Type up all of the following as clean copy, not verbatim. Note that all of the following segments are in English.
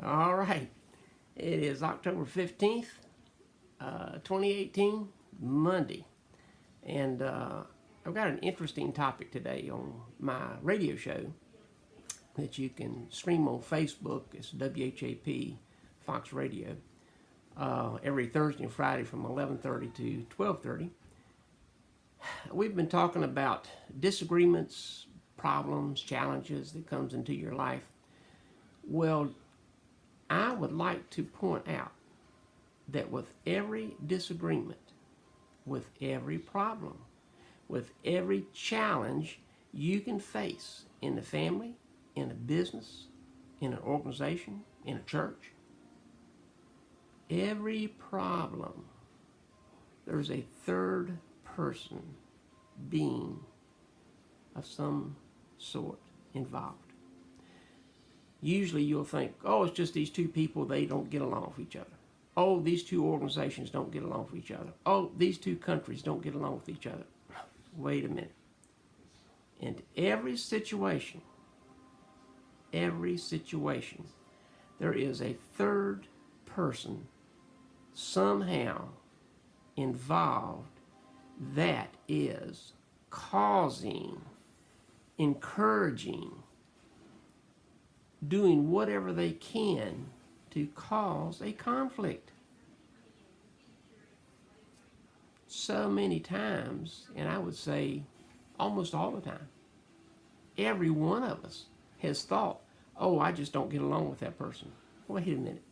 All right. It is October 15th, 2018, Monday. And I've got an interesting topic today on my radio show that you can stream on Facebook. It's WHAP Fox Radio every Thursday and Friday from 11:30 to 12:30. We've been talking about disagreements, problems, challenges that comes into your life. Well, I would like to point out that with every disagreement, with every problem, with every challenge you can face in the family, in a business, in an organization, in a church, every problem, there's a third person being of some sort involved. Usually you'll think, oh, it's just these two people, they don't get along with each other. Oh, these two organizations don't get along with each other. Oh, these two countries don't get along with each other. Wait a minute. In every situation, there is a third person somehow involved that is causing, encouraging, doing whatever they can to cause a conflict. So many times, and I would say almost all the time, every one of us has thought, oh, I just don't get along with that person. Wait a minute.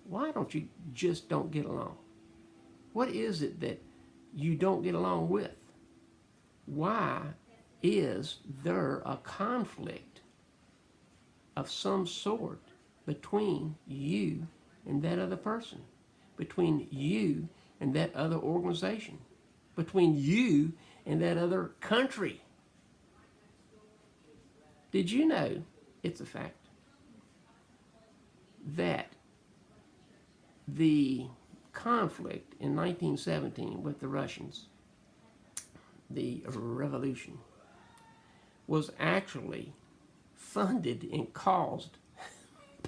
Why don't you just don't get along? What is it that you don't get along with? Why is there a conflict of some sort between you and that other person, between you and that other organization, between you and that other country? Did you know, it's a fact, that the conflict in 1917 with the Russians, the revolution, was actually funded and caused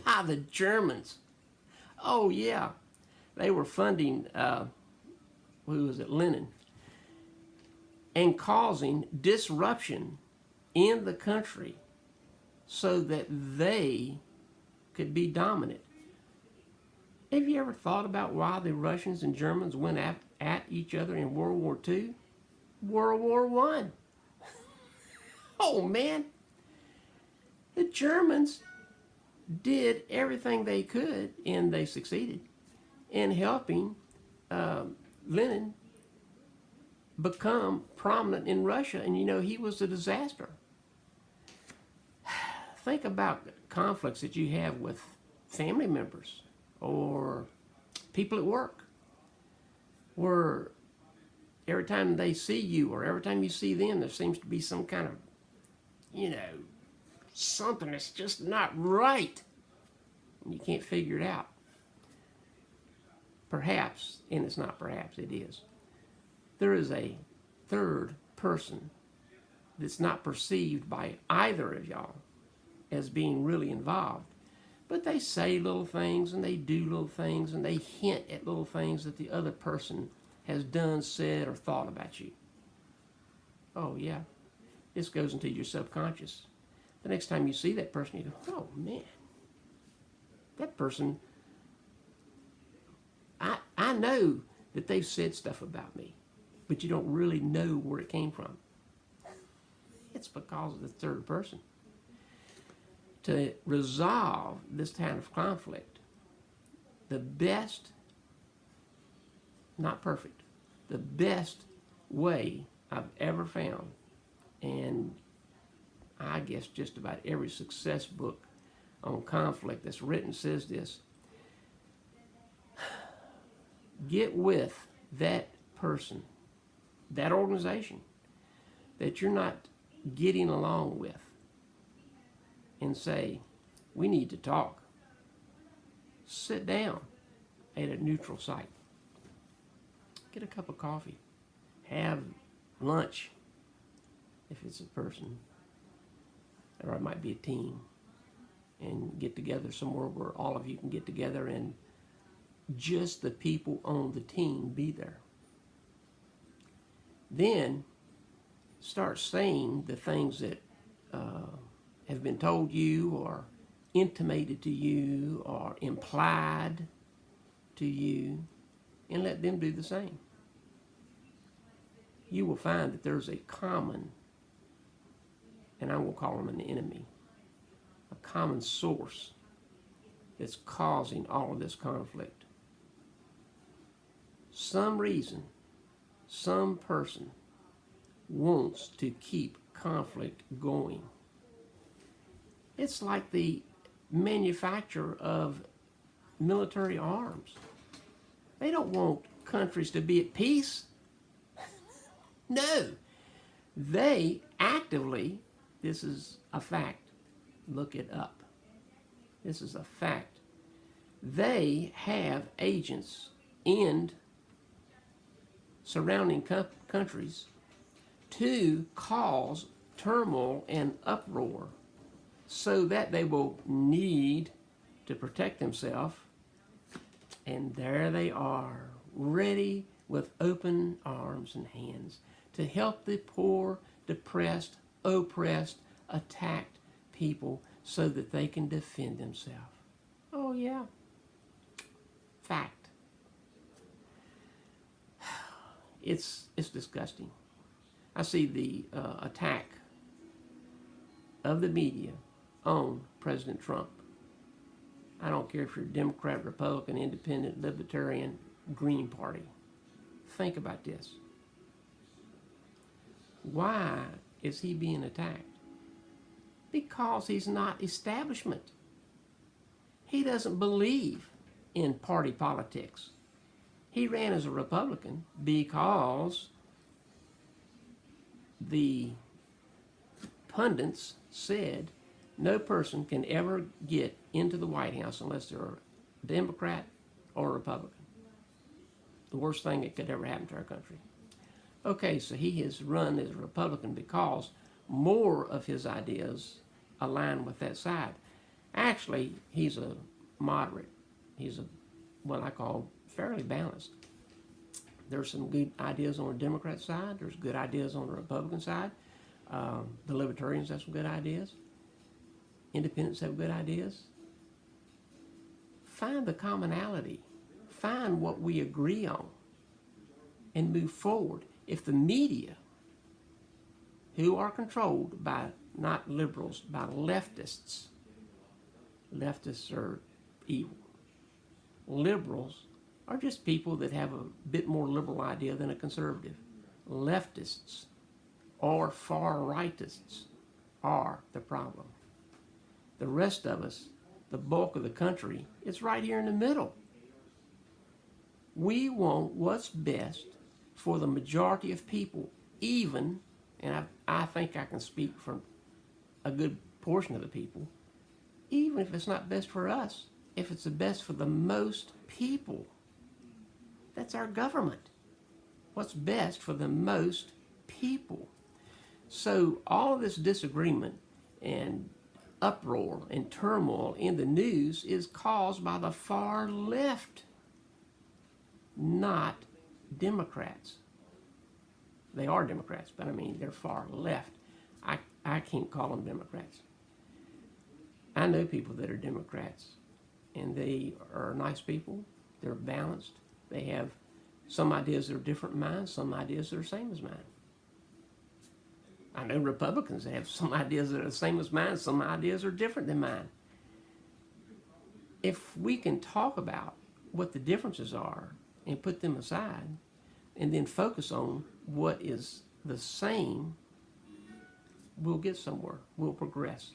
by the Germans? Oh yeah, they were funding, who was it, Lenin, and causing disruption in the country so that they could be dominant. Have you ever thought about why the Russians and Germans went at each other in World War II? World War I. Oh man, the Germans did everything they could, and they succeeded in helping Lenin become prominent in Russia. And you know, he was a disaster. Think about conflicts that you have with family members or people at work, where every time they see you or every time you see them, there seems to be some kind of, something that's just not right. And you can't figure it out. Perhaps, and it's not perhaps, it is, there is a third person that's not perceived by either of y'all as being really involved. But they say little things and they do little things and they hint at little things that the other person has done, said, or thought about you. Oh yeah, this goes into your subconscious. The next time you see that person, you go, oh man, that person, I know that they've said stuff about me, but you don't really know where it came from. It's because of the third person. To resolve this kind of conflict, the best, not perfect, the best way I've ever found, and I guess just about every success book on conflict that's written says this: get with that person, that organization that you're not getting along with, and say, we need to talk. Sit down at a neutral site. Get a cup of coffee. Have lunch, if it's a person, or it might be a team. and get together somewhere where all of you can get together and just the people on the team be there. Then start saying the things that have been told you or intimated to you or implied to you, and let them do the same. You will find that there's a common, and I won't call them an enemy, a common source that's causing all of this conflict. Some reason, some person wants to keep conflict going. It's like the manufacturer of military arms. They don't want countries to be at peace. No. They actively, this is a fact, look it up. This is a fact. They have agents in surrounding countries to cause turmoil and uproar so that they will need to protect themselves. And there they are, ready with open arms and hands to help the poor, depressed, oppressed, attacked people so that they can defend themselves. Oh, yeah. Fact. It's disgusting. I see the attack of the media on President Trump. I don't care if you're Democrat, Republican, Independent, Libertarian, Green Party. Think about this. Why is he being attacked? Because he's not establishment. He doesn't believe in party politics. He ran as a Republican because the pundits said no person can ever get into the White House unless they're a Democrat or a Republican. The worst thing that could ever happen to our country. Okay, so he has run as a Republican because more of his ideas align with that side. Actually, he's a moderate. He's what I call fairly balanced. There's some good ideas on the Democrat side. There's good ideas on the Republican side. The Libertarians have some good ideas. Independents have good ideas. Find the commonality. Find what we agree on and move forward. If the media, who are controlled by not liberals, by leftists are evil. Liberals are just people that have a bit more liberal idea than a conservative. Leftists or far rightists are the problem. The rest of us, the bulk of the country, is right here in the middle. We want what's best for the majority of people, even, and I think I can speak for a good portion of the people, even if it's not best for us, if it's the best for the most people. That's our government. What's best for the most people. So all of this disagreement and uproar and turmoil in the news is caused by the far left, not Democrats. They are Democrats, but I mean they're far left. I can't call them Democrats. I know people that are Democrats, and they are nice people. They're balanced. They have some ideas that are different than mine, some ideas that are the same as mine. I know Republicans that have some ideas that are the same as mine, some ideas are different than mine. If we can talk about what the differences are and put them aside and then focus on what is the same, we'll get somewhere. We'll progress.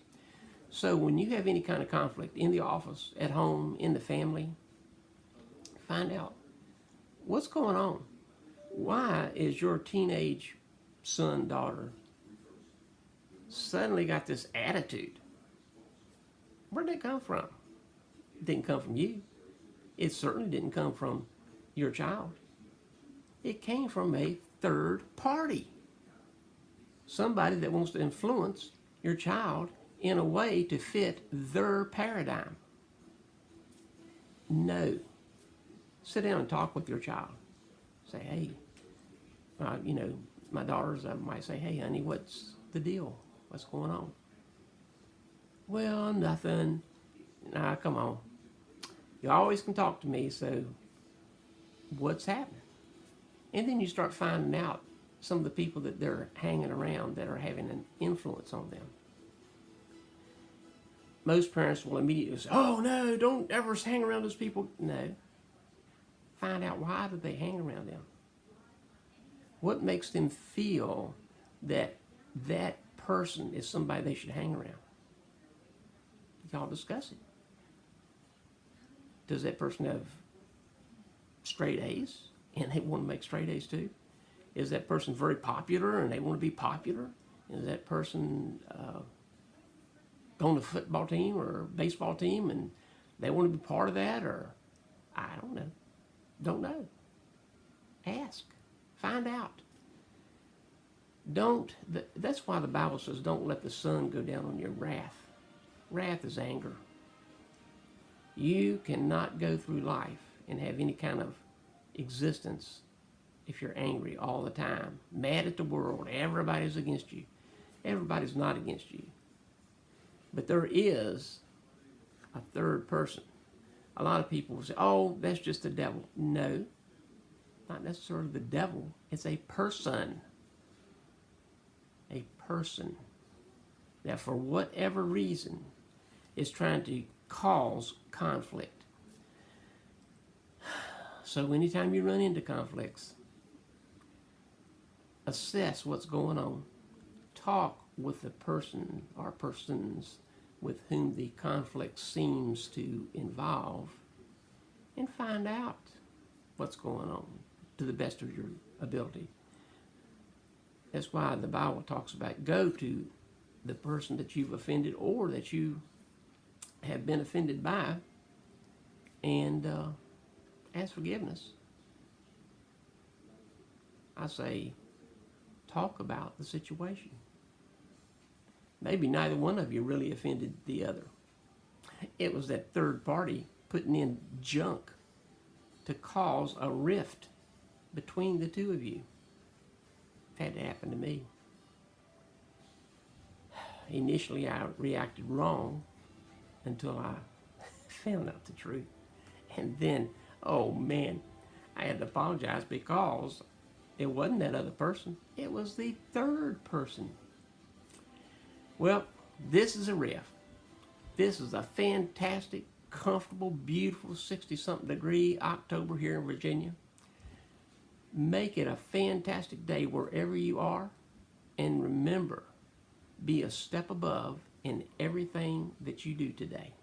So when you have any kind of conflict in the office, at home, in the family, find out what's going on. Why is your teenage son, daughter suddenly got this attitude? Where did it come from? It didn't come from you. It certainly didn't come from your child. It came from a third party. Somebody that wants to influence your child in a way to fit their paradigm. No. Sit down and talk with your child. Say, hey, my daughters, I might say, hey, honey, what's the deal? What's going on? Well, nothing. Nah, come on. You always can talk to me, so what's happening? And then you start finding out some of the people that they're hanging around that are having an influence on them. Most parents will immediately say, oh, no, don't ever hang around those people. No. Find out, why do they hang around them? What makes them feel that that person is somebody they should hang around? Y'all discuss it. Does that person have straight A's and they want to make straight A's too? Is that person very popular and they want to be popular? Is that person on the football team or baseball team and they want to be part of that? Or I don't know. Don't know. Ask. Find out. That's why the Bible says, don't let the sun go down on your wrath. Wrath is anger. You cannot go through life and have any kind of existence if you're angry all the time, mad at the world, everybody's against you. Everybody's not against you. But there is a third person. A lot of people will say, oh, that's just the devil. No, not necessarily the devil. It's a person. A person that for whatever reason is trying to cause conflict. So anytime you run into conflicts, assess what's going on. Talk with the person or persons with whom the conflict seems to involve and find out what's going on to the best of your ability. That's why the Bible talks about go to the person that you've offended or that you have been offended by and ask forgiveness. I say, talk about the situation. Maybe neither one of you really offended the other. It was that third party putting in junk to cause a rift between the two of you. It had to happen to me. Initially, I reacted wrong until I found out the truth. And then, oh man, I had to apologize because it wasn't that other person. It was the third person. Well, this is a riff. This is a fantastic, comfortable, beautiful 60-something degree October here in Virginia. Make it a fantastic day wherever you are. And remember, be a step above in everything that you do today.